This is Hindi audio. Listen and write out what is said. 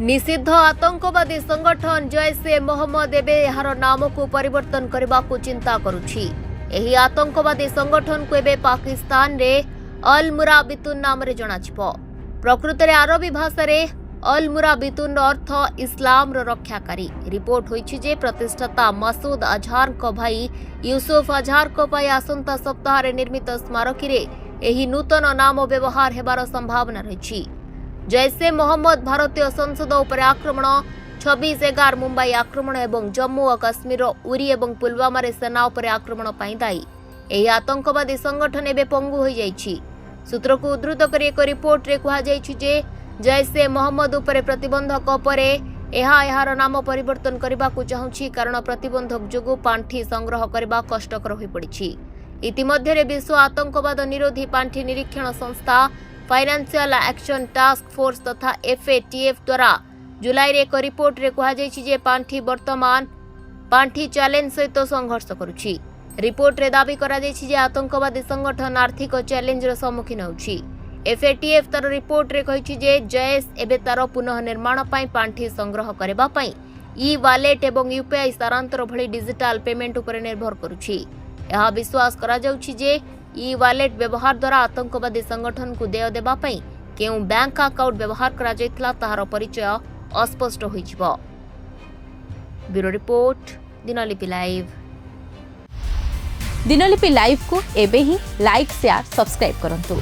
निषिद्ध आतंकवादी संगठन जैश ए मोहम्मद एबे एहार नाम को परिवर्तन करने को चिंता करुछि। एही आतंकवादी संगठन को एबे पाकिस्तान रे अल मुराबितुन नाम रे जणाजिबो। प्रकृत रे अरबी भाषा रे अल मुराबितुन अर्थ इस्लाम रो रक्षाकारी। रिपोर्ट होइछि जे प्रतिष्ठाता मसूद अजहर को भाई यूसुफ अजहर को पई आसंता सप्ताह रे निर्मित स्मारकी रे एही नूतन नाम व्यवहार हेबार संभावना रहिछि। जैसे मोहम्मद भारतीय संसद उपर आक्रमण 26/11 मुंबई आक्रमण एवं जम्मू और काश्मीर उरी एवं पुलवामा रे सेना उपर आक्रमण पाई दायी। एही आतंकवादी संगठन एबे पंगु होई जाइछि। सूत्र को उद्धृत करी एक रिपोर्ट रे कहा जाइछि जे जैसे मोहम्मद उपर प्रतिबंधक परे एहार नाम परिवर्तन करबा को चाहुछि कारण प्रतिबंधक जोगु पांठी संग्रह करबा कष्टकर होई पड़िछि। इतिमध्ये विश्व आतंकवाद निरोधी पांठी निरीक्षण संस्था फाइनेंशियल एक्शन टास्क फोर्स तथा FATF द्वारा जुलाई रे एक रिपोर्ट रे कहा जाइछि जे पांठी वर्तमान पांठी चैलेंज सहित संघर्ष करुछि। रिपोर्ट रे दाबी करा जाइछि जे आतंकवादी संगठन आर्थिक चैलेंज रो सम्मुखीन होछि। FATF तार रिपोर्ट रे कहिछि जे जैश एबे तार पुनः निर्माण पई पांठी संग्रह करबा पई ई-वालेट एवं UPI स्थानांतर भली डिजिटल पेमेंट उपर निर्भर करुछि। यह विश्वास करा जाउछि जे ई-वालेट व्यवहार द्वारा आतंकवादी संगठन को देय देबा पई केउ बैंक अकाउंट व्यवहार करा जायतला ताहार परिचय अस्पष्ट होइजिबो। Bureau report Dinlipi live. Dinlipi live को एबे ही लाइक शेयर सब्सक्राइब करंतु।